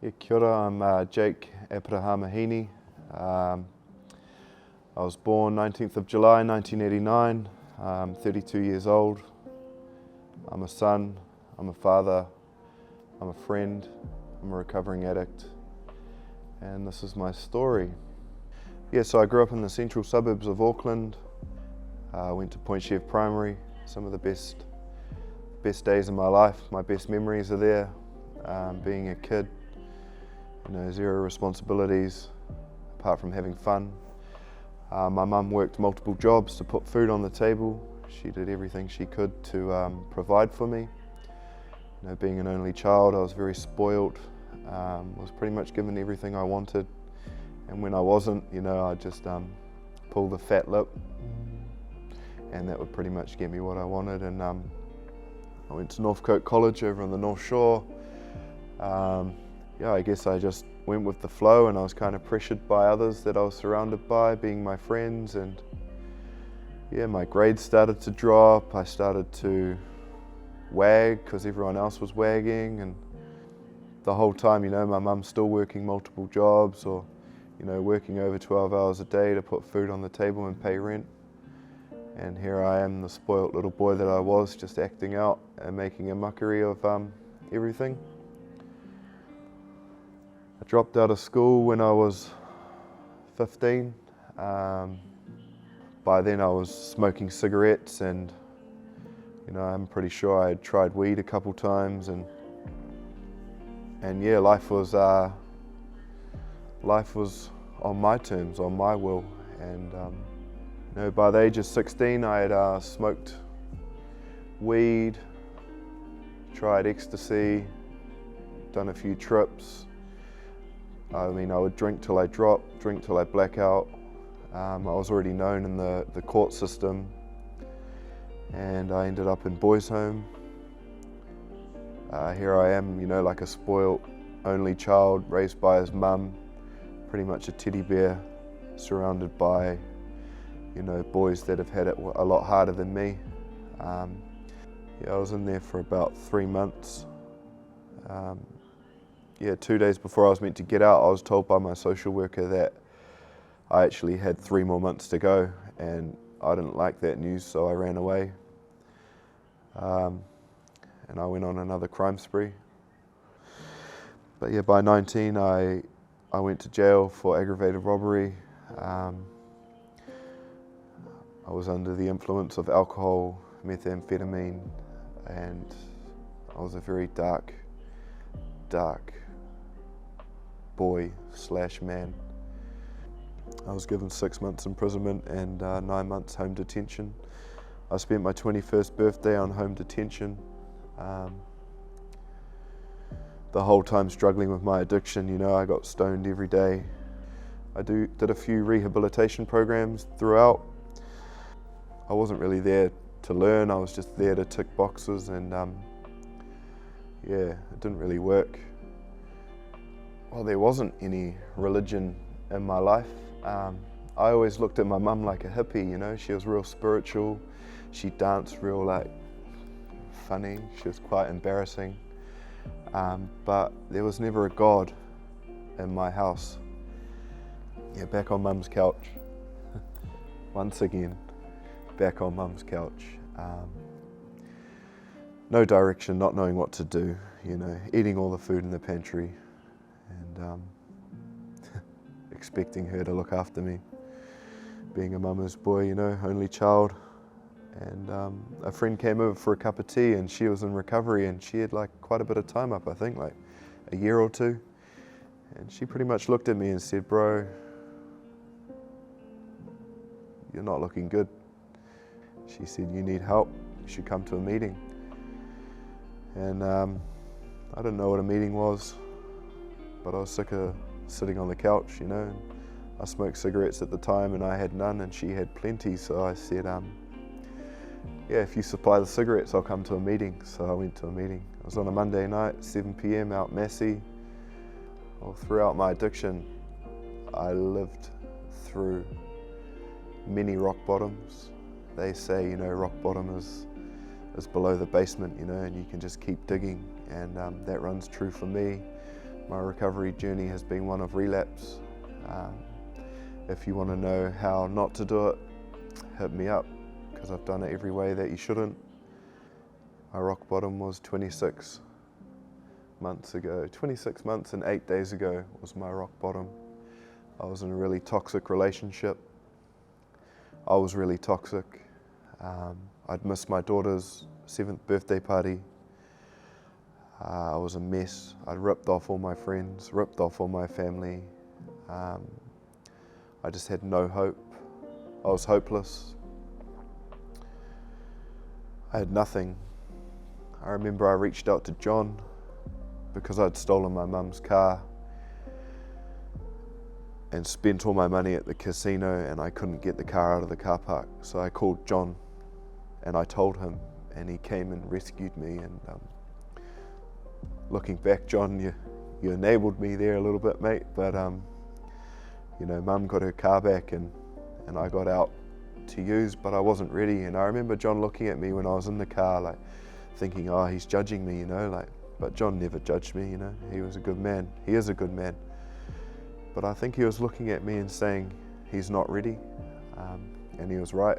Yeah, kia ora, I'm Jake Aperahama-Hini. I was born 19th of July 1989. I'm 32 years old. I'm a son, I'm a father, I'm a friend, I'm a recovering addict, and this is my story. Yeah, so I grew up in the central suburbs of Auckland. I went to Point Chef Primary. Some of the best days of my life, my best memories are there. Being a kid, zero responsibilities apart from having fun. My mum worked multiple jobs to put food on the table. She did everything she could to provide for me. Being an only child, I was very spoiled. Was pretty much given everything I wanted, and when I wasn't, I'd just pull the fat lip, and that would pretty much get me what I wanted. And I went to Northcote College over on the North Shore. I guess I just went with the flow, and I was kind of pressured by others that I was surrounded by, being my friends, and my grades started to drop. I started to wag because everyone else was wagging, and the whole time, my mum's still working multiple jobs, or working over 12 hours a day to put food on the table and pay rent. And here I am, the spoilt little boy that I was, just acting out and making a mockery of everything. I dropped out of school when I was 15. By then I was smoking cigarettes, and I'm pretty sure I had tried weed a couple times, and life was on my terms, on my will. And by the age of 16, I had smoked weed, tried ecstasy, done a few trips. I would drink till I drop, drink till I black out. I was already known in the court system, and I ended up in boys' home. Here I am, like a spoilt only child, raised by his mum, pretty much a teddy bear, surrounded by boys that have had it a lot harder than me. I was in there for about 3 months. 2 days before I was meant to get out, I was told by my social worker that I actually had 3 more months to go, and I didn't like that news, so I ran away. And I went on another crime spree. But by 19, I went to jail for aggravated robbery. I was under the influence of alcohol, methamphetamine, and I was a very dark boy/man. I was given 6 months imprisonment and 9 months home detention. I spent my 21st birthday on home detention. The whole time struggling with my addiction. I got stoned every day. I did a few rehabilitation programs throughout. I wasn't really there to learn, I was just there to tick boxes, and it didn't really work. Well, there wasn't any religion in my life. I always looked at my mum like a hippie, she was real spiritual. She danced real funny, she was quite embarrassing. But there was never a God in my house. Back on mum's couch. Once again, back on mum's couch. No direction, not knowing what to do, eating all the food in the pantry, and expecting her to look after me. Being a mama's boy, only child. And a friend came over for a cup of tea, and she was in recovery, and she had quite a bit of time up, I think, a year or two. And she pretty much looked at me and said, "Bro, you're not looking good." She said, "You need help, you should come to a meeting." And I didn't know what a meeting was, but I was sick of sitting on the couch, and I smoked cigarettes at the time, and I had none, and she had plenty. So I said, if you supply the cigarettes, I'll come to a meeting. So I went to a meeting. It was on a Monday night, 7 p.m. out Massey. Well, throughout my addiction, I lived through many rock bottoms. They say, rock bottom is below the basement, and you can just keep digging, and that runs true for me. My recovery journey has been one of relapse. If you want to know how not to do it, hit me up, because I've done it every way that you shouldn't. My rock bottom was 26 months ago. 26 months and 8 days ago was my rock bottom. I was in a really toxic relationship. I was really toxic. I'd missed my daughter's 7th birthday party. I was a mess. I'd ripped off all my friends, ripped off all my family. I just had no hope. I was hopeless. I had nothing. I remember I reached out to John because I'd stolen my mum's car and spent all my money at the casino, and I couldn't get the car out of the car park. So I called John and I told him, and he came and rescued me. And looking back, John, you enabled me there a little bit, mate, but you know, Mum got her car back and I got out to use, but I wasn't ready. And I remember John looking at me when I was in the car, like thinking, oh, he's judging me, you know, like, but John never judged me, you know. He was a good man. He is a good man. But I think he was looking at me and saying, he's not ready. And he was right,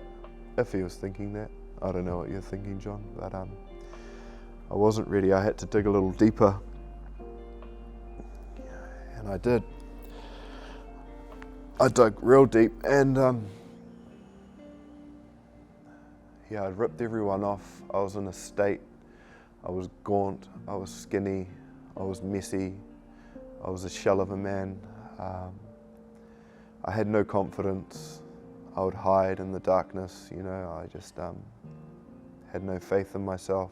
if he was thinking that. I don't know what you're thinking, John, but I wasn't ready. I had to dig a little deeper. And I did. I dug real deep, and yeah, I'd ripped everyone off. I was in a state. I was gaunt, I was skinny, I was messy, I was a shell of a man. I had no confidence. I would hide in the darkness, you know. I just had no faith in myself.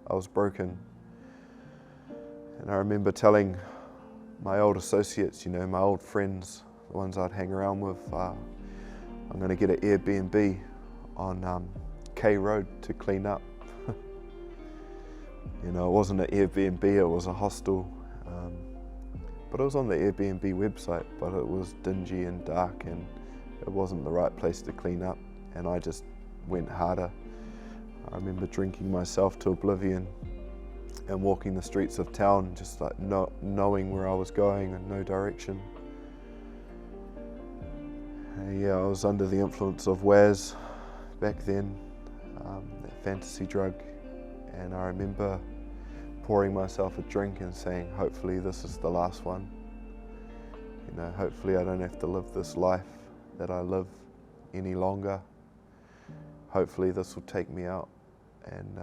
I was broken. And I remember telling my old associates, you know, my old friends, the ones I'd hang around with, I'm going to get an Airbnb on K Road to clean up. You know, it wasn't an Airbnb, it was a hostel. But it was on the Airbnb website, but it was dingy and dark, and it wasn't the right place to clean up, and I just went harder. I remember drinking myself to oblivion and walking the streets of town, just like not knowing where I was going and no direction. Yeah, I was under the influence of Waz back then, that fantasy drug, and I remember pouring myself a drink and saying, hopefully this is the last one. You know, hopefully I don't have to live this life that I live any longer. Hopefully this will take me out. And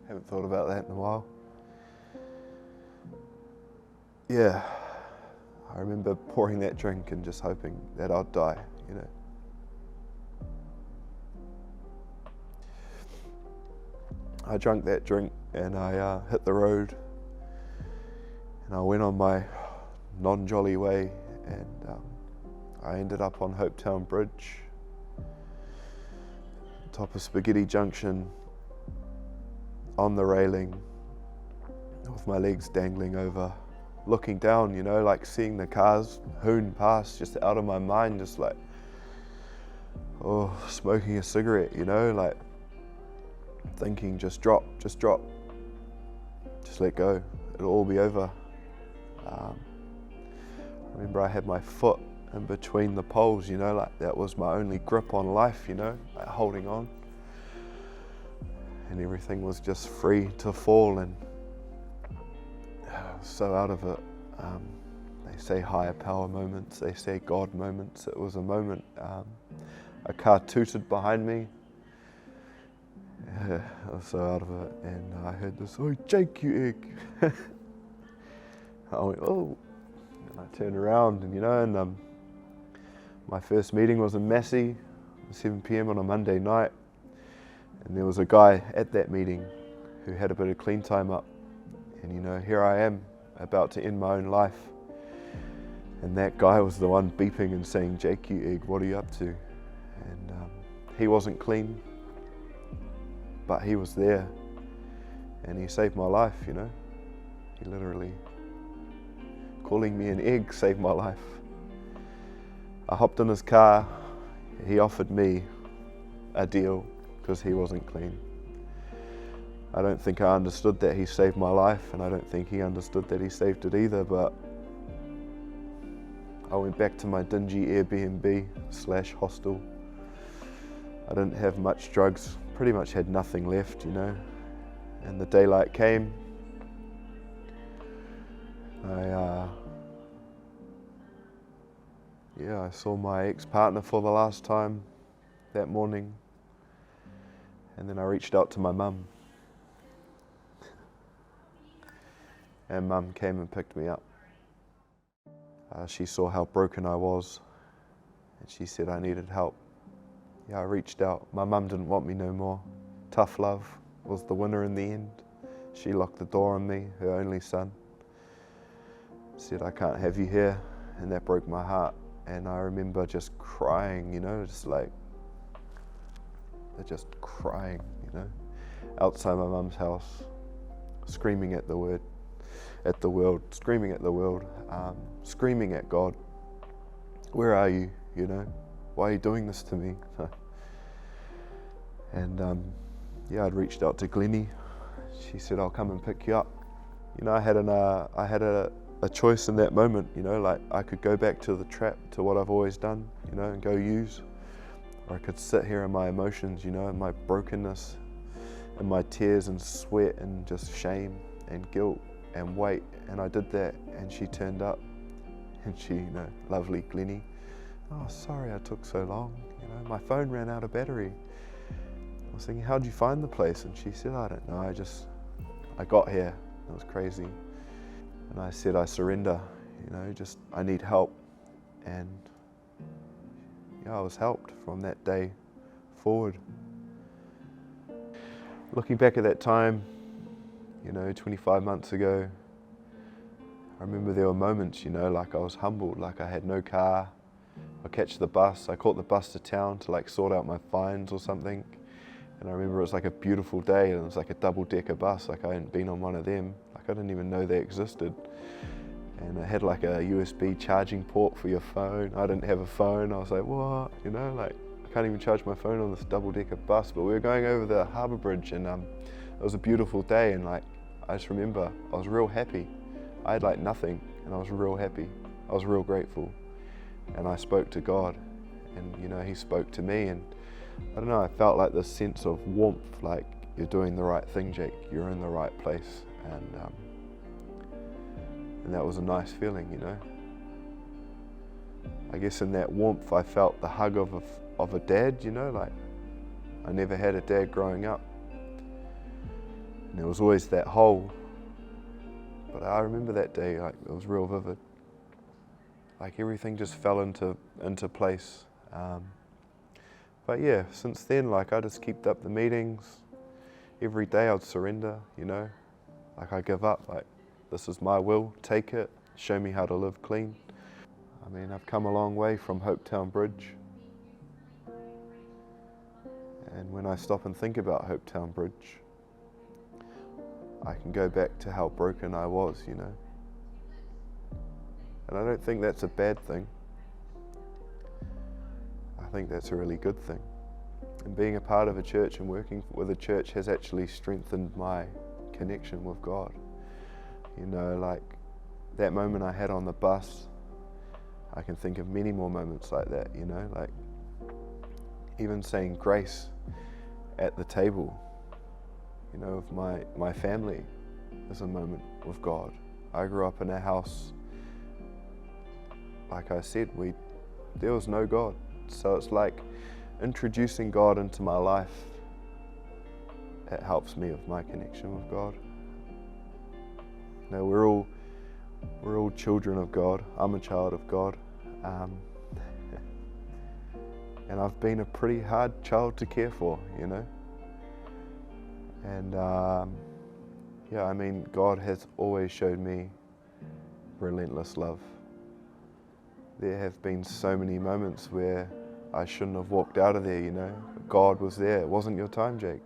haven't thought about that in a while. Yeah, I remember pouring that drink and just hoping that I'd die, you know. I drank that drink and I hit the road and I went on my non-jolly way, and I ended up on Hopetown Bridge, top of Spaghetti Junction, on the railing, with my legs dangling over, looking down, you know, like seeing the cars hoon past, just out of my mind, just like, oh, smoking a cigarette, you know, like thinking, just drop, just let go, it'll all be over. I remember I had my foot in between the poles, you know, like that was my only grip on life, you know, like holding on. And everything was just free to fall, and I was so out of it. They say higher power moments, they say God moments. It was a moment. A car tooted behind me. Yeah, I was so out of it, and I heard this, "Oh, Jake, you egg." I went, oh, and I turned around, and you know, and my first meeting was in Massey, 7 p.m. on a Monday night. And there was a guy at that meeting who had a bit of clean time up. And you know, here I am, about to end my own life. And that guy was the one beeping and saying, "Jake, you egg, what are you up to?" And he wasn't clean, but he was there. And he saved my life, you know. He literally calling me an egg saved my life. I hopped in his car. He offered me a deal because he wasn't clean. I don't think I understood that he saved my life, and I don't think he understood that he saved it either, but I went back to my dingy Airbnb/hostel. I didn't have much drugs, pretty much had nothing left, and the daylight came. I saw my ex-partner for the last time that morning, and then I reached out to my mum, and mum came and picked me up. She saw how broken I was, and she said I needed help. I reached out. My mum didn't want me no more. Tough love was the winner in the end. She locked the door on me, her only son. Said, I can't have you here, and that broke my heart. And I remember just crying, just crying, outside my mum's house, screaming at the world, screaming at the world, screaming at God. Where are you, Why are you doing this to me? And I'd reached out to Glennie. She said, I'll come and pick you up. I had a choice in that moment, I could go back to the trap, to what I've always done, and go use, or I could sit here in my emotions, in my brokenness, and my tears and sweat and just shame and guilt and weight. And I did that, and she turned up, and she, lovely Glennie, oh, sorry I took so long, my phone ran out of battery. I was thinking, how'd you find the place? And she said, I don't know, I got here. It was crazy. And I said, I surrender, I need help. And I was helped from that day forward. Looking back at that time, 25 months ago, I remember there were moments, I was humbled, I had no car. I catch the bus. I caught the bus to town to sort out my fines or something. And I remember it was a beautiful day, and it was a double-decker bus. I hadn't been on one of them. I didn't even know they existed. And it had a USB charging port for your phone. I didn't have a phone. I was like, what? I can't even charge my phone on this double-decker bus. But we were going over the harbour bridge, and it was a beautiful day. And I just remember I was real happy. I had nothing, and I was real happy. I was real grateful. And I spoke to God, and He spoke to me, and I don't know, I felt this sense of warmth, you're doing the right thing, Jake, you're in the right place, and that was a nice feeling, I guess in that warmth I felt the hug of a dad, I never had a dad growing up, and there was always that hole, but I remember that day, it was real vivid, everything just fell into place. But yeah, since then, I just kept up the meetings. Every day I'd surrender, I give up, this is my will, take it, show me how to live clean. I've come a long way from Hopetown Bridge. And when I stop and think about Hopetown Bridge, I can go back to how broken I was, And I don't think that's a bad thing. I think that's a really good thing. And being a part of a church and working with a church has actually strengthened my connection with God. That moment I had on the bus, I can think of many more moments like that, even saying grace at the table, with my family is a moment with God. I grew up in a house, like I said, there was no God. So it's introducing God into my life. It helps me with my connection with God. We're all children of God. I'm a child of God, and I've been a pretty hard child to care for, And God has always showed me relentless love. There have been so many moments where I shouldn't have walked out of there, But God was there. It wasn't your time, Jake.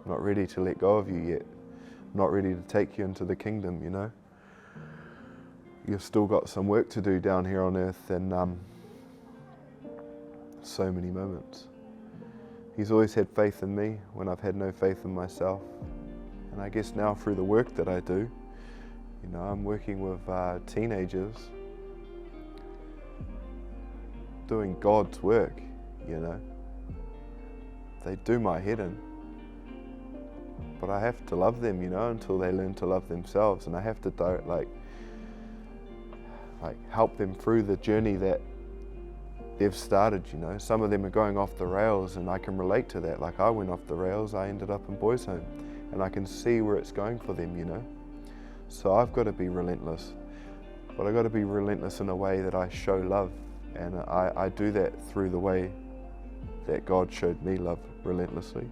I'm not ready to let go of you yet. I'm not ready to take you into the kingdom, you've still got some work to do down here on earth, and so many moments. He's always had faith in me when I've had no faith in myself. And I guess now through the work that I do, I'm working with teenagers doing God's work, They do my head in. But I have to love them, until they learn to love themselves. And I have to help them through the journey that they've started, Some of them are going off the rails, and I can relate to that. Like, I went off the rails, I ended up in boys' home, and I can see where it's going for them, So I've got to be relentless. But I've got to be relentless in a way that I show love. And I do that through the way that God showed me love relentlessly.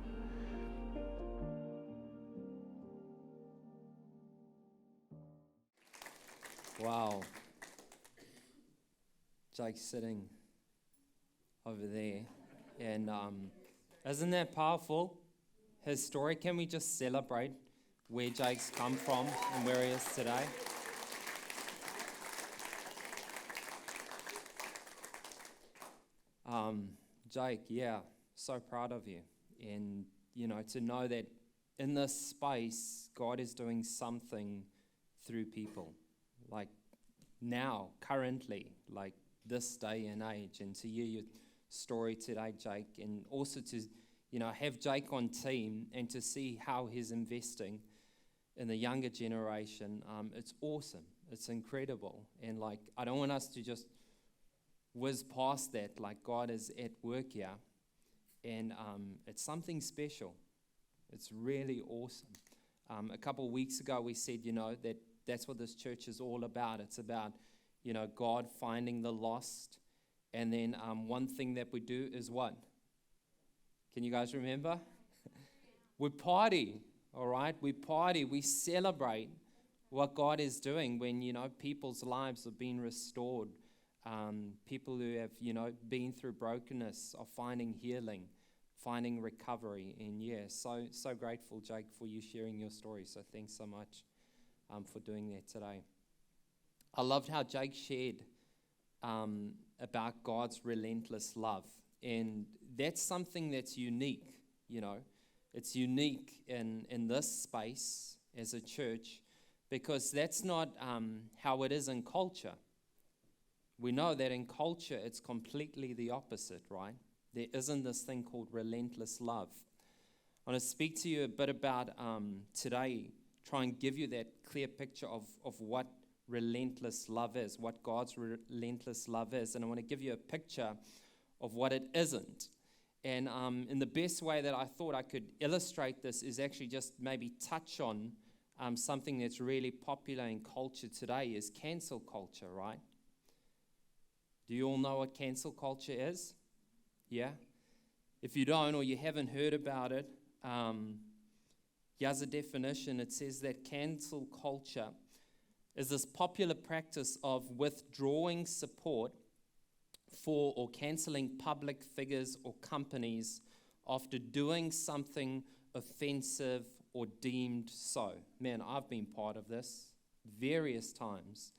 Wow. Jake's sitting over there. And isn't that powerful? His story. Can we just celebrate where Jake's come from and where he is today? Jake, so proud of you. And, to know that in this space, God is doing something through people. Like now, currently, like this day and age. And to hear your story today, Jake, and also to, have Jake on team and to see how he's investing in the younger generation, it's awesome. It's incredible. And I don't want us to just whiz past that. God is at work here, and it's something special. It's really awesome. A couple of weeks ago, we said, that's what this church is all about. It's about, God finding the lost. And then one thing that we do is what? Can you guys remember? We party, all right? We party. We celebrate what God is doing when, people's lives are being restored. People who have, been through brokenness are finding healing, finding recovery. And so grateful, Jake, for you sharing your story. So thanks so much for doing that today. I loved how Jake shared about God's relentless love. And that's something that's unique, It's unique in this space as a church, because that's not how it is in culture. We know that in culture, it's completely the opposite, right? There isn't this thing called relentless love. I want to speak to you a bit about today, try and give you that clear picture of what relentless love is, what God's relentless love is. And I want to give you a picture of what it isn't. And in the best way that I thought I could illustrate this is actually just maybe touch on something that's really popular in culture today is cancel culture, right? Do you all know what cancel culture is? Yeah? If you don't or you haven't heard about it, here's a definition. It says that cancel culture is this popular practice of withdrawing support for or canceling public figures or companies after doing something offensive or deemed so. Man, I've been part of this various times.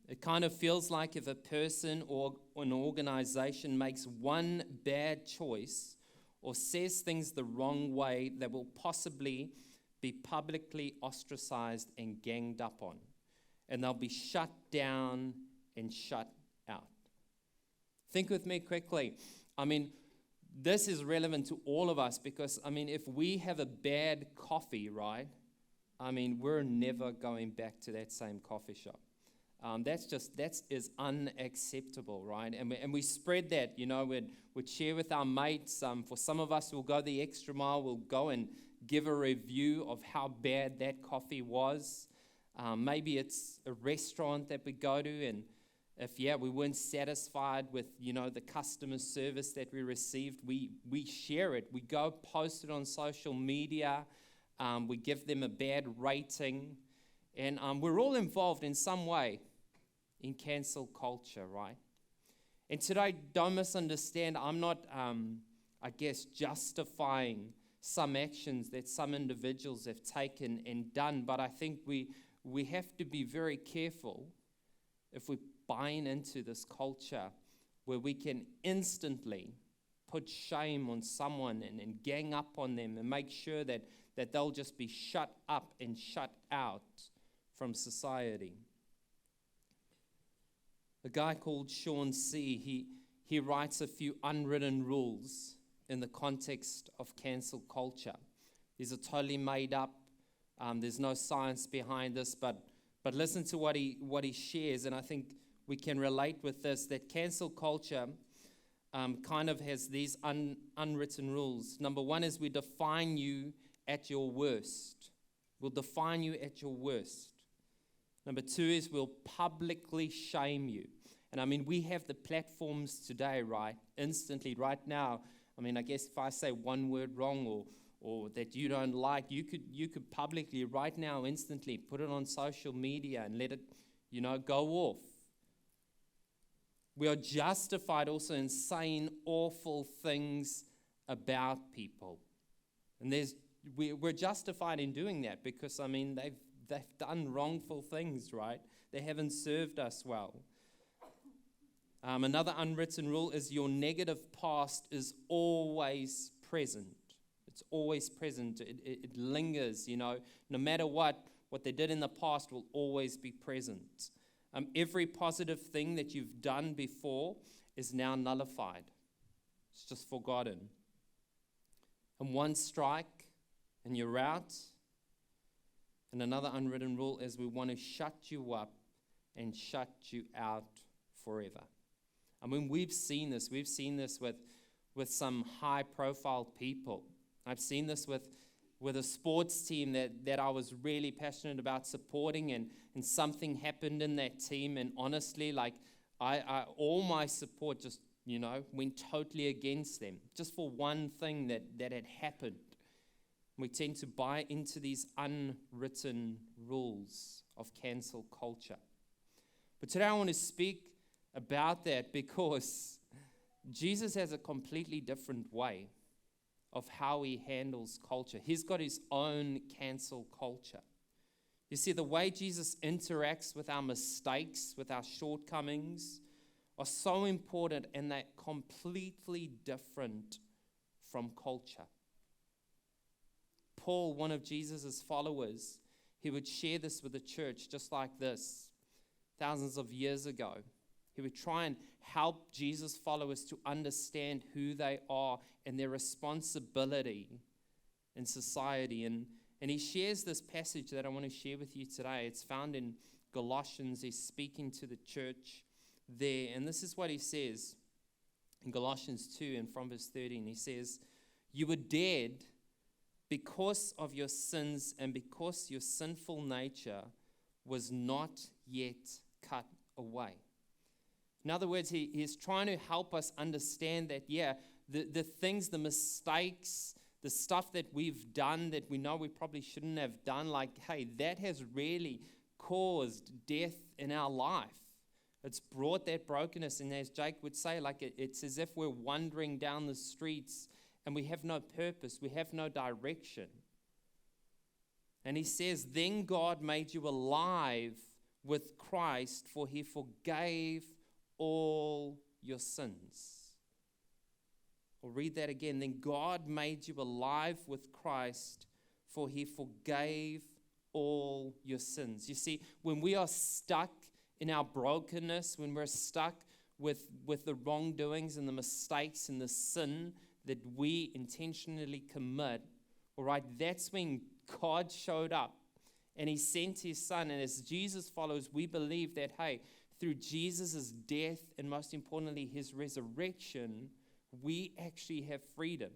It kind of feels like if a person or an organization makes one bad choice or says things the wrong way, they will possibly be publicly ostracized and ganged up on. And they'll be shut down and shut out. Think with me quickly. This is relevant to all of us because, if we have a bad coffee, right? We're never going back to that same coffee shop. That is unacceptable, right? And we spread that, we'd share with our mates. For some of us, we'll go the extra mile. We'll go and give a review of how bad that coffee was. Maybe it's a restaurant that we go to, and if we weren't satisfied with, the customer service that we received, we share it. We go post it on social media. We give them a bad rating. And we're all involved in some way in cancel culture, right? And today, don't misunderstand, I'm not, justifying some actions that some individuals have taken and done, but I think we we have to be very careful if we're buying into this culture where we can instantly put shame on someone and gang up on them and make sure that they'll just be shut up and shut out from society. A guy called Sean C., he writes a few unwritten rules in the context of cancel culture. These are totally made up. There's no science behind this, but listen to what he shares, and I think we can relate with this, that cancel culture kind of has these unwritten rules. Number one is we define you at your worst. We'll define you at your worst. Number two is we'll publicly shame you. And I mean, we have the platforms today, right? Instantly, right now. I mean, I guess if I say one word wrong or that you don't like, you could publicly right now, instantly put it on social media and let it, go off. We are justified also in saying awful things about people. And we're justified in doing that because, I mean, they've done wrongful things, right? They haven't served us well. Another unwritten rule is your negative past is always present. It's always present. It lingers, No matter what they did in the past will always be present. Every positive thing that you've done before is now nullified. It's just forgotten. And one strike and you're out. And another unwritten rule is we want to shut you up and shut you out forever. I mean, we've seen this. We've seen this with some high-profile people. I've seen this with a sports team that I was really passionate about supporting, and something happened in that team, and honestly, like I all my support just went totally against them just for one thing that had happened. We tend to buy into these unwritten rules of cancel culture. But today I want to speak about that because Jesus has a completely different way of how he handles culture. He's got his own cancel culture. You see, the way Jesus interacts with our mistakes, with our shortcomings, are so important, and they're completely different from culture. Paul, one of Jesus' followers, he would share this with the church just like this, thousands of years ago. He would try and help Jesus' followers to understand who they are and their responsibility in society. And he shares this passage that I want to share with you today. It's found in Galatians. He's speaking to the church there. And this is what he says in Galatians 2 and from verse 13. He says, "You were dead because of your sins and because your sinful nature was not yet cut away." In other words, he's trying to help us understand that, the things, the mistakes, the stuff that we've done that we know we probably shouldn't have done, like, hey, that has really caused death in our life. It's brought that brokenness, and as Jake would say, like it's as if we're wandering down the streets and we have no purpose, we have no direction. And he says, then God made you alive with Christ, for he forgave all your sins. I'll read that again. Then God made you alive with Christ, for he forgave all your sins. You see, when we are stuck in our brokenness, when we're stuck with the wrongdoings and the mistakes and the sin that we intentionally commit, all right, that's when God showed up and he sent his son. And as Jesus follows, we believe that, hey, through Jesus' death and most importantly, his resurrection, we actually have freedom.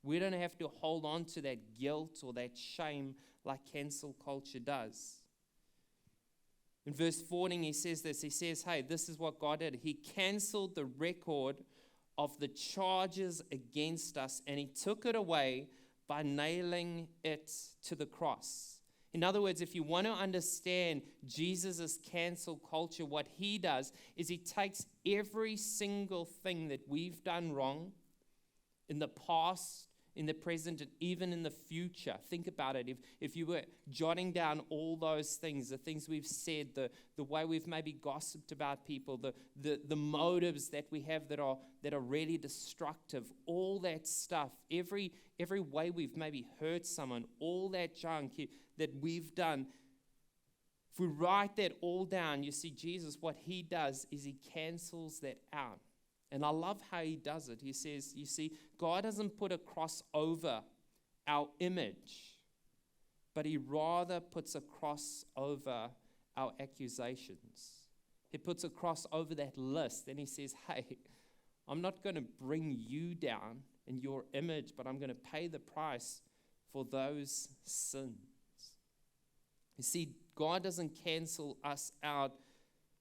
We don't have to hold on to that guilt or that shame like cancel culture does. In verse 14, he says this. He says, hey, this is what God did. He canceled the record of the charges against us, and he took it away by nailing it to the cross. In other words, if you want to understand Jesus' cancel culture, what he does is he takes every single thing that we've done wrong in the past, in the present, and even in the future. Think about it. If you were jotting down all those things, the things we've said, the way we've maybe gossiped about people, the motives that we have that are really destructive, all that stuff, every way we've maybe hurt someone, all that junk that we've done, if we write that all down, you see, Jesus, what he does is he cancels that out. And I love how he does it. He says, you see, God doesn't put a cross over our image, but he rather puts a cross over our accusations. He puts a cross over that list, and he says, hey, I'm not going to bring you down in your image, but I'm going to pay the price for those sins. You see, God doesn't cancel us out,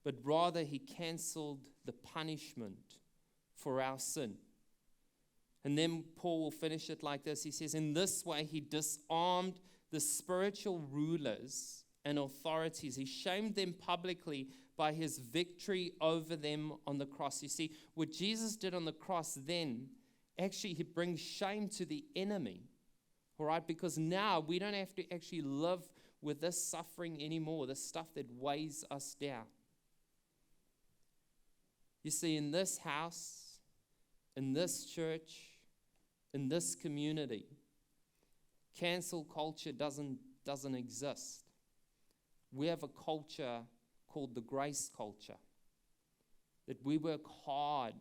but rather he canceled the punishment for our sin. And then Paul will finish it like this. He says, in this way, he disarmed the spiritual rulers and authorities. He shamed them publicly by his victory over them on the cross. You see, what Jesus did on the cross then, actually, he brings shame to the enemy. All right, because now we don't have to actually live with this suffering anymore, the stuff that weighs us down. You see, in this house, in this church, in this community, cancel culture doesn't exist. We have a culture called the grace culture that we work hard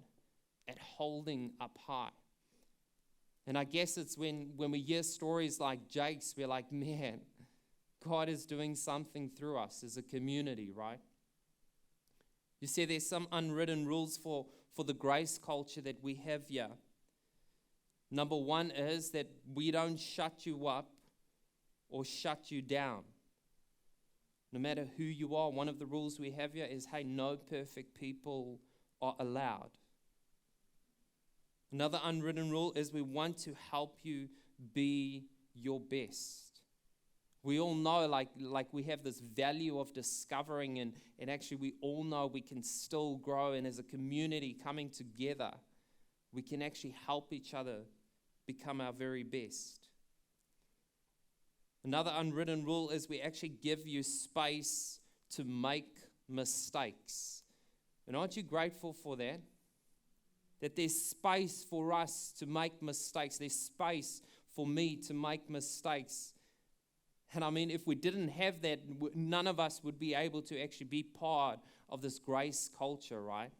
at holding up high. And I guess it's when we hear stories like Jake's, we're like, man, God is doing something through us as a community, right? You see, there's some unwritten rules for the grace culture that we have here. Number one is that we don't shut you up or shut you down. No matter who you are, one of the rules we have here is, hey, no perfect people are allowed. Another unwritten rule is we want to help you be your best. We all know, like we have this value of discovering, and actually we all know we can still grow, and as a community coming together, we can actually help each other become our very best. Another unwritten rule is we actually give you space to make mistakes. And aren't you grateful for that? That there's space for us to make mistakes. There's space for me to make mistakes. And I mean, if we didn't have that, none of us would be able to actually be part of this grace culture, right?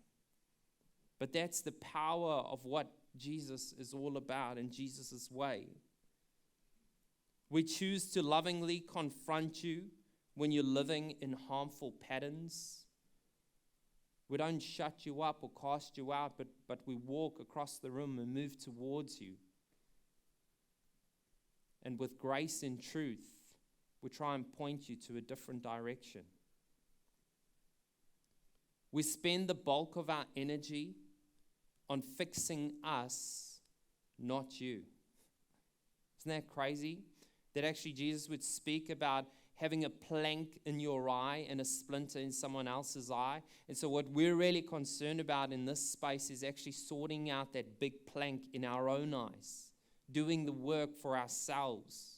But that's the power of what Jesus is all about and Jesus' way. We choose to lovingly confront you when you're living in harmful patterns. We don't shut you up or cast you out, but we walk across the room and move towards you. And with grace and truth, we try and point you to a different direction. We spend the bulk of our energy on fixing us, not you. Isn't that crazy? That actually Jesus would speak about having a plank in your eye and a splinter in someone else's eye. And so what we're really concerned about in this space is actually sorting out that big plank in our own eyes, doing the work for ourselves.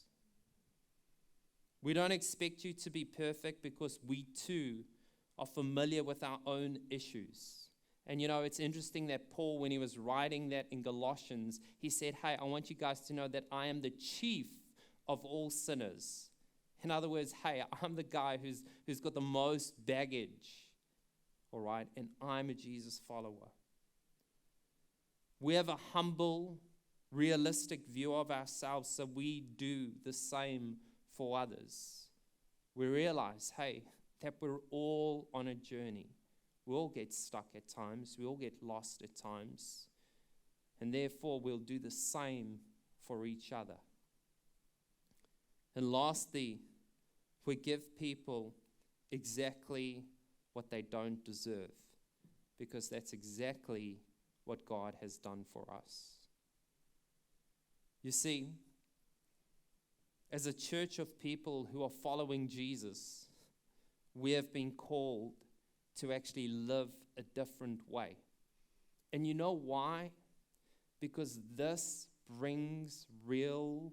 We don't expect you to be perfect because we too are familiar with our own issues. And you know, it's interesting that Paul, when he was writing that in Galatians, he said, hey, I want you guys to know that I am the chief of all sinners. In other words, hey, I'm the guy who's got the most baggage, all right? And I'm a Jesus follower. We have a humble, realistic view of ourselves, so we do the same for others. We realize, hey, that we're all on a journey. We all get stuck at times. We all get lost at times. And therefore, we'll do the same for each other. And lastly, we give people exactly what they don't deserve, because that's exactly what God has done for us. You see, as a church of people who are following Jesus, we have been called to actually live a different way. And you know why? Because this brings real,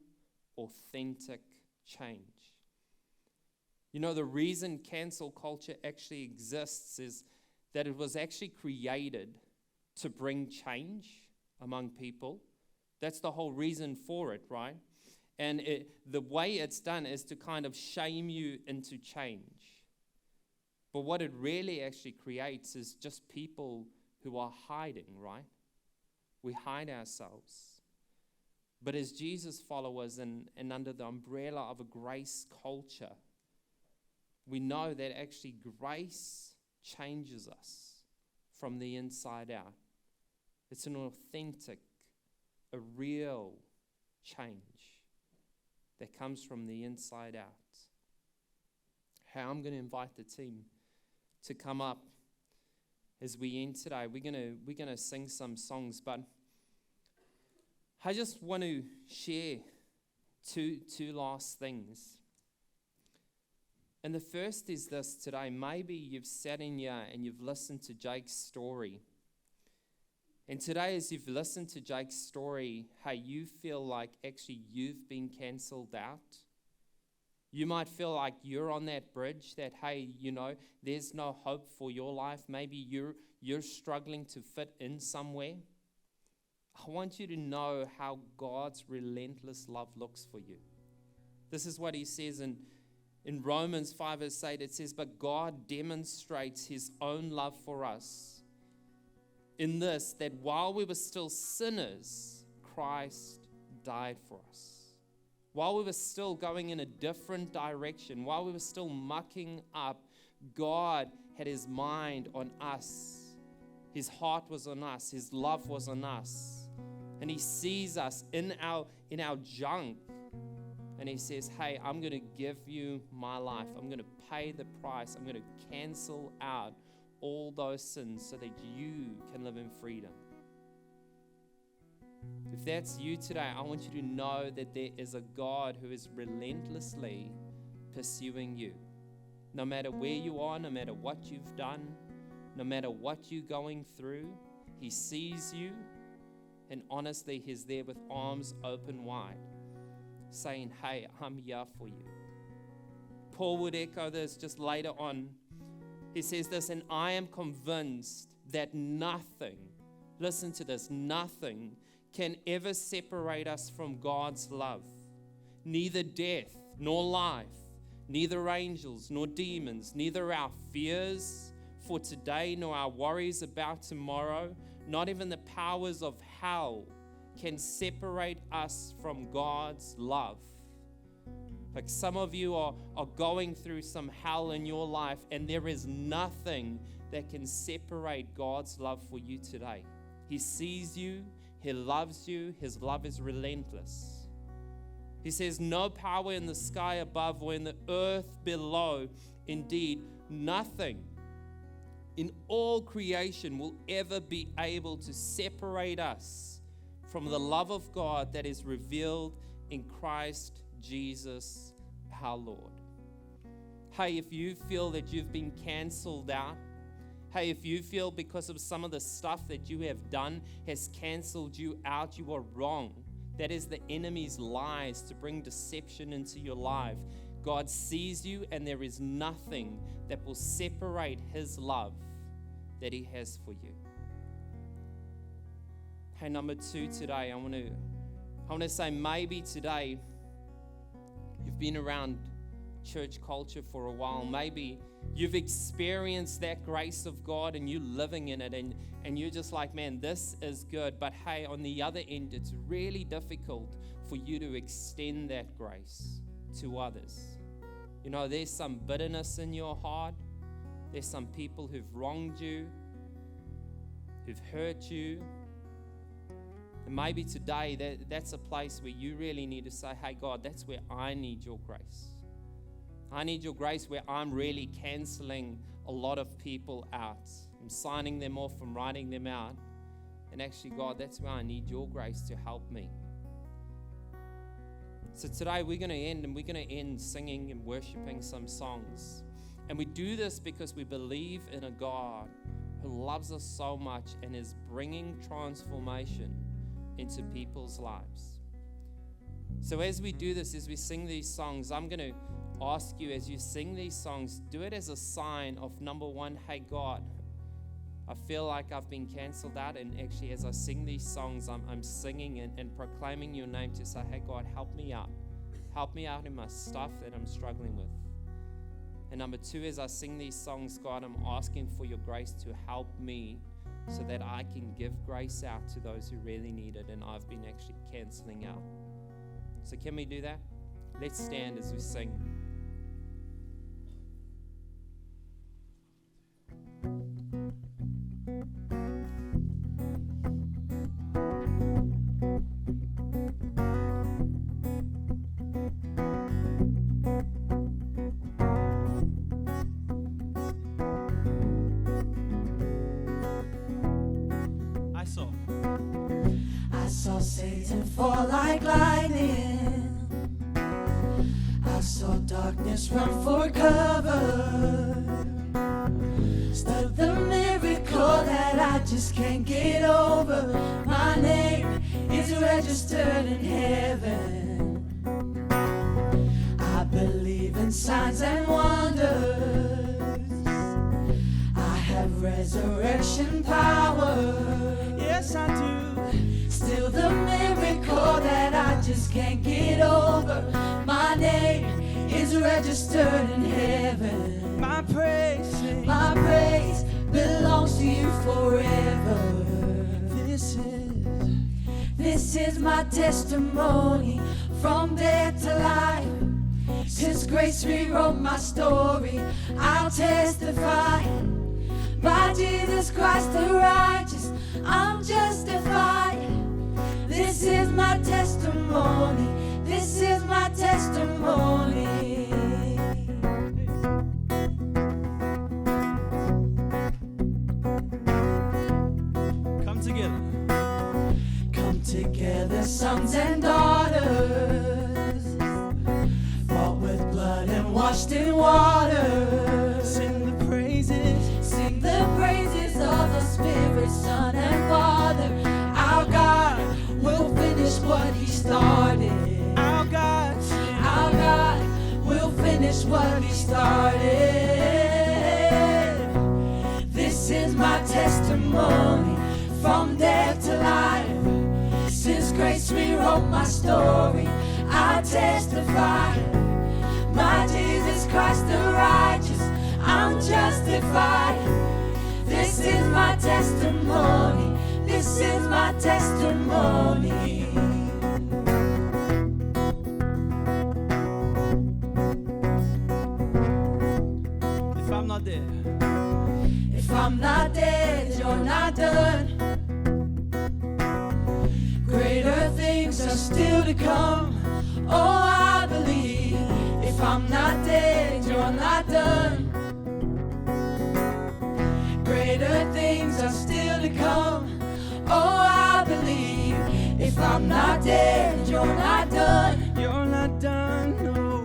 authentic change. You know, the reason cancel culture actually exists is that it was actually created to bring change among people. That's the whole reason for it, right? And the way it's done is to kind of shame you into change. But what it really actually creates is just people who are hiding, right? We hide ourselves. But as Jesus followers and under the umbrella of a grace culture, we know that actually grace changes us from the inside out. It's an authentic, a real change that comes from the inside out. Hey, I'm going to invite the team to come up as we end today. We're gonna sing some songs, but I just want to share two last things. And the first is this today. Maybe you've sat in here and you've listened to Jake's story. And today, as you've listened to Jake's story, hey, you feel like actually you've been cancelled out. You might feel like you're on that bridge that, hey, you know, there's no hope for your life. Maybe you're struggling to fit in somewhere. I want you to know how God's relentless love looks for you. This is what he says in Romans 5 verse 8. It says, but God demonstrates his own love for us in this, that while we were still sinners, Christ died for us. While we were still going in a different direction, while we were still mucking up, God had his mind on us. His heart was on us. His love was on us. And he sees us in our junk. And he says, hey, I'm going to give you my life. I'm going to pay the price. I'm going to cancel out all those sins so that you can live in freedom. If that's you today, I want you to know that there is a God who is relentlessly pursuing you. No matter where you are, no matter what you've done, no matter what you're going through, he sees you, and honestly, he's there with arms open wide, saying, hey, I'm here for you. Paul would echo this just later on. He says this, and I am convinced that nothing, listen to this, nothing can ever separate us from God's love. Neither death nor life, neither angels nor demons, neither our fears for today nor our worries about tomorrow, not even the powers of hell can separate us from God's love. Like some of you are going through some hell in your life, and there is nothing that can separate God's love for you today. He sees you. He loves you. His love is relentless. He says, no power in the sky above or in the earth below. Indeed, nothing in all creation will ever be able to separate us from the love of God that is revealed in Christ Jesus our Lord. Hey, if you feel that you've been canceled out, hey, if you feel because of some of the stuff that you have done has canceled you out, you are wrong. That is the enemy's lies to bring deception into your life. God sees you, and there is nothing that will separate his love that he has for you. Hey, number two today, I want to say maybe today you've been around church culture for a while. Maybe you've experienced that grace of God and you're living in it, and you're just like, man, this is good. But hey, on the other end, it's really difficult for you to extend that grace to others. You know, there's some bitterness in your heart. There's some people who've wronged you, who've hurt you. And maybe today that's a place where you really need to say, hey, God, that's where I need your grace. I need your grace where I'm really canceling a lot of people out. I'm signing them off, I'm writing them out. And actually, God, that's where I need your grace to help me. So today we're going to end singing and worshiping some songs. And we do this because we believe in a God who loves us so much and is bringing transformation into people's lives. So as we do this, as we sing these songs, I'm going to ask you, as you sing these songs, do it as a sign of, number one, hey God, I feel like I've been canceled out, and actually as I sing these songs, I'm singing and proclaiming your name to say, hey God, help me out. Help me out in my stuff that I'm struggling with. And number two, as I sing these songs, God, I'm asking for your grace to help me so that I can give grace out to those who really need it, and I've been actually canceling out. So can we do that? Let's stand as we sing. I saw Satan fall like lightning. I saw darkness run for cover. Stuck the miracle that I just can't get over. My name is registered in heaven. I believe in signs and wonders. I have resurrection power. Yes, I do. Still the miracle that I just can't get over. My name is registered in heaven. My praise belongs to you forever. This is my testimony from death to life. Since grace rewrote my story, I'll testify. By Jesus Christ the righteous, I'm justified. This is my testimony. This is my testimony. Come together. Come together, sons and daughters, bought with blood and washed in water. Sing the praises. Sing the praises of the Spirit, Son and Father. Our God will finish what He started. Our God will finish what He started. This is my testimony from death to life. Since grace rewrote my story, I testify. My Jesus Christ the righteous, I'm justified. This is my testimony. This is my testimony. If I'm not dead, if I'm not dead, you're not done. Greater things are still to come. Oh, I believe. If I'm not dead, you're not done. Greater things are still to come. Oh, I believe. If I'm not dead, you're not done. You're not done, no.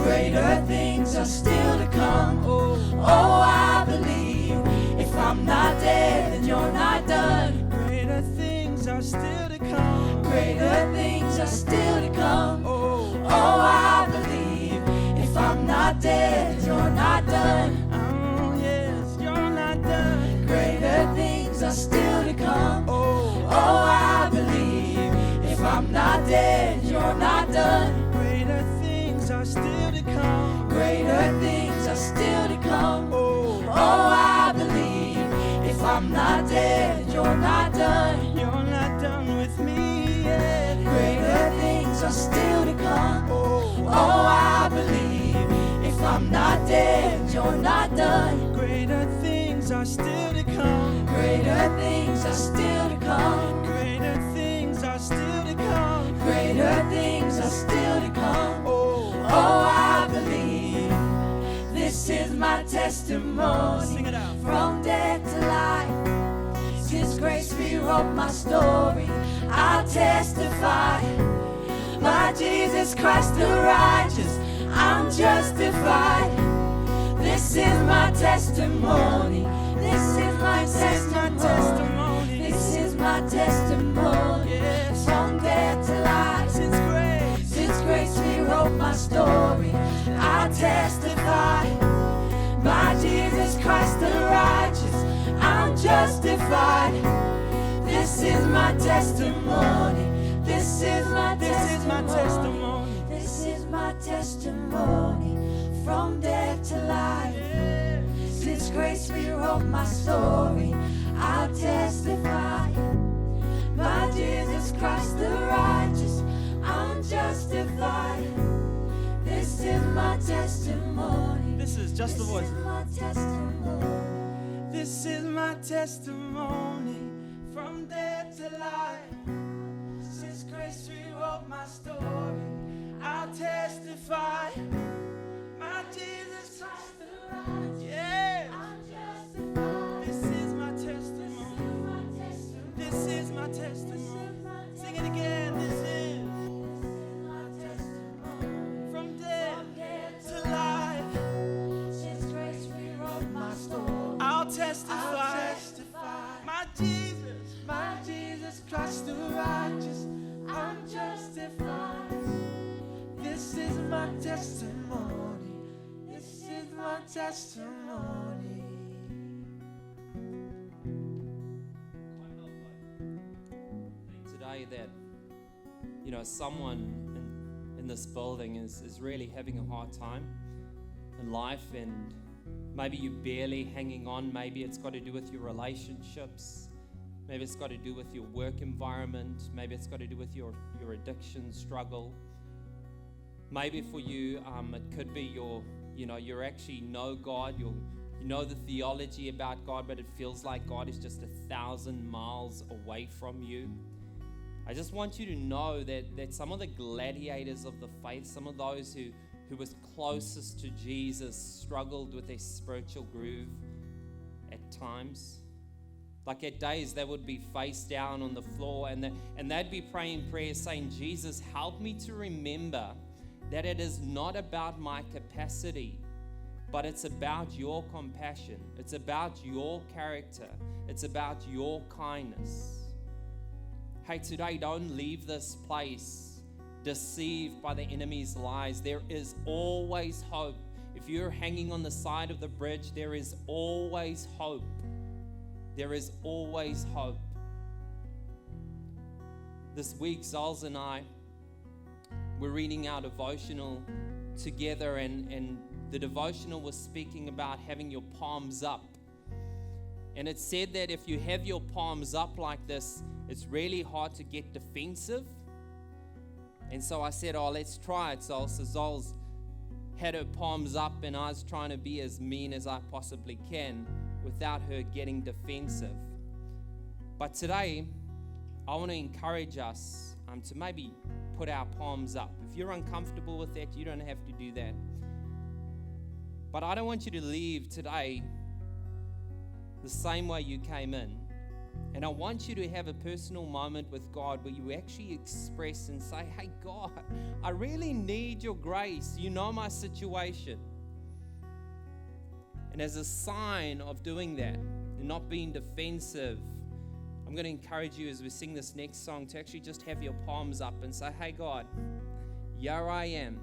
Greater things are still to come. Oh, I believe. If I'm not dead, then you're not done. Greater things are still to come. Greater things are still to come. Oh, I believe. If I'm not dead, you're not done. Oh, yes, you're not done. Greater things are still to come. Oh, I believe. If I'm not dead, you're not done. Greater things are still to come. Greater things are still to come. Oh, I believe. If I'm not dead, you're not done. You're not done with me yet. Greater things are still to come. Oh, I believe. If I'm not dead, you're not done. Greater things are still to come. Greater things are still to come. Greater things are still to come. Greater things are still to come. Oh, I believe. This is my testimony. Sing it out. From death to life. Since grace rewrote my story, I'll testify. My Jesus Christ the righteous, I'm justified. This is my testimony. This is my testimony. This is my testimony. justified. This is my testimony. This is my testimony. This is my testimony. From death to life. Since grace rewrote my story, I'll testify. My Jesus Christ the righteous, I'm justified. This is my testimony. This is just the voice. This is my testimony. This is my testimony. From death to life. Since grace rewrote my story, I'll testify. My Jesus Christ the righteous. Yeah. I'm justified. This is my testimony. This is my testimony. Sing it again. This is my testimony. from death to life. Since grace rewrote my story, I'll testify. my Jesus Christ the righteous, I'm justified. This is my testimony. This is my testimony. Today that, someone in this building is really having a hard time in life, and maybe you're barely hanging on. Maybe it's got to do with your relationships. Maybe it's got to do with your work environment. Maybe it's got to do with your addiction struggle. Maybe for you, it could be you actually know God. You know the theology about God, but it feels like God is just 1,000 miles away from you. I just want you to know that some of the gladiators of the faith, some of those who was closest to Jesus, struggled with their spiritual groove at times. Like at days they would be face down on the floor and they'd be praying prayers saying, Jesus, help me to remember that it is not about my capacity, but it's about your compassion. It's about your character. It's about your kindness. Hey, today, don't leave this place deceived by the enemy's lies. There is always hope. If you're hanging on the side of the bridge, there is always hope. There is always hope. This week, Zolz and I were reading our devotional together, and the devotional was speaking about having your palms up. And it said that if you have your palms up like this, it's really hard to get defensive. And so I said, let's try it, Zolz. So Zolz had her palms up, and I was trying to be as mean as I possibly can without her getting defensive. But today, I want to encourage us to maybe put our palms up. If you're uncomfortable with that, you don't have to do that. But I don't want you to leave today the same way you came in. And I want you to have a personal moment with God where you actually express and say, hey, God, I really need your grace. You know my situation. And as a sign of doing that and not being defensive, I'm going to encourage you as we sing this next song to actually just have your palms up and say, hey, God, here I am,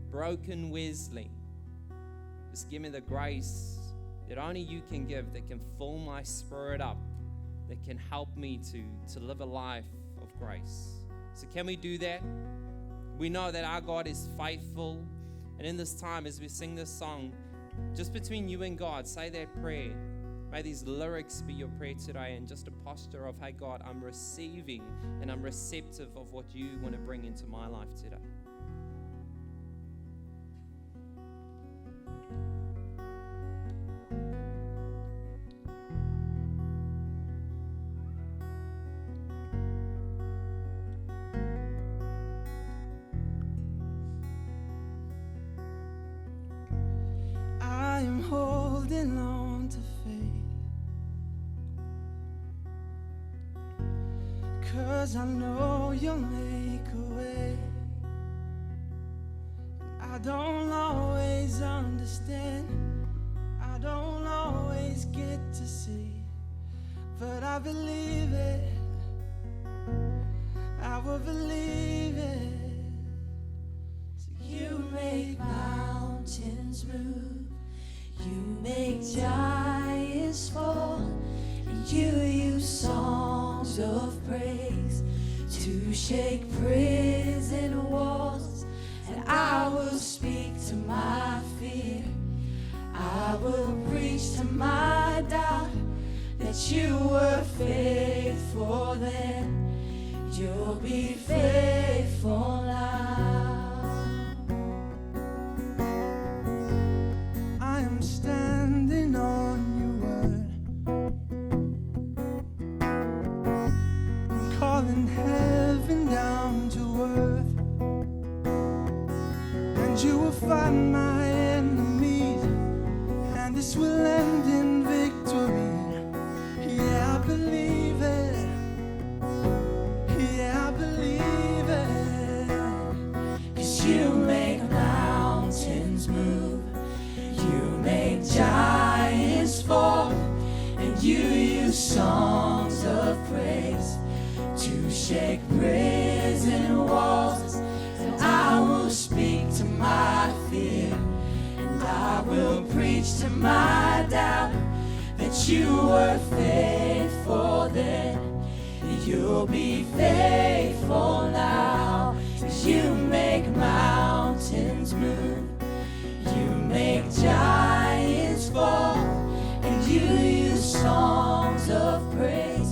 broken Wesley. Just give me the grace that only you can give, that can fill my spirit up, that can help me to live a life of grace. So can we do that? We know that our God is faithful. And in this time, as we sing this song, just between you and God, say that prayer. May these lyrics be your prayer today, and just a posture of, hey God, I'm receiving and I'm receptive of what you want to bring into my life today. I am holding on to faith, 'cause I know you'll make a way. I don't always understand, I don't always get to see, but I believe it, I will believe it. So you make mountains move, you make giants fall, shake prison walls, and I will speak to my fear. I will preach to my doubt that you were faithful then. You'll be faithful now. I am standing on your word. I'm calling heaven down to earth, and you will find my enemies, and this will end in victory. Yeah, I believe it. Yeah, I believe it. 'Cause you make mountains move, you make giants fall, and you use songs of praise to shake prison walls. And I will speak to my fear, and I will preach to my doubt that you were faithful then. You'll be faithful now. 'Cause you make mountains move, you make giants fall, and you use songs of praise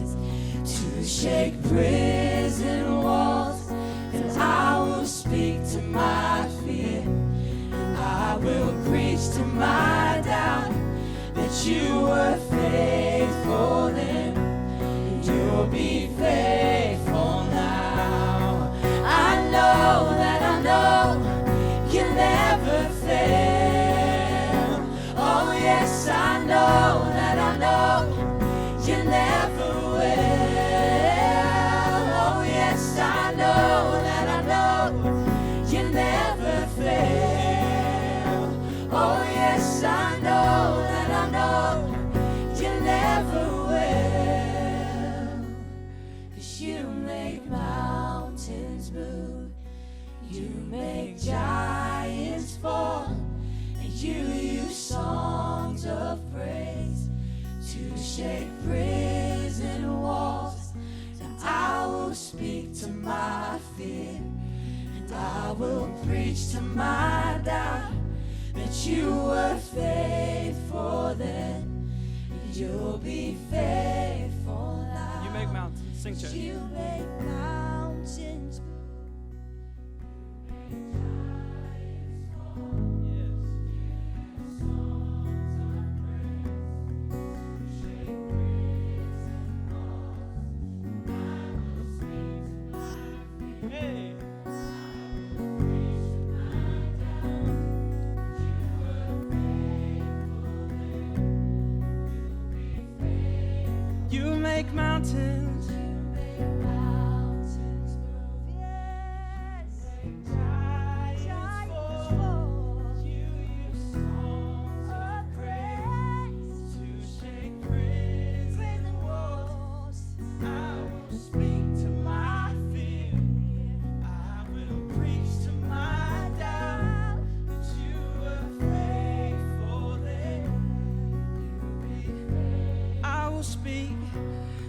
to shake prison walls. And I will speak to my fear, and I will preach to my doubt that you were faithful then. You'll be faithful now. I know you never fail. Oh yes, I know you never will. Oh yes, I know you never fail. Oh yes, I know you never will. 'Cause you make mountains move, you make giants fall, and you use songs of praise to shake prison walls. And I will speak to my fear, and I will preach to my doubt that you were faithful then. You'll be faithful now. You make mountains. Sing, church. You make mountains move. Hey. You make mountains.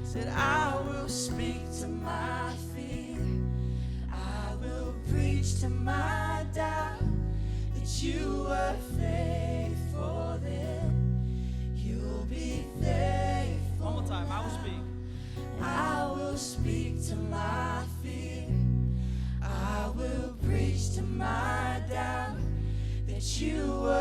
Said I will speak to my fear, I will preach to my doubt that you were faithful then. You'll be faithful. One more time. I will speak. I will speak to my fear, I will preach to my doubt that you were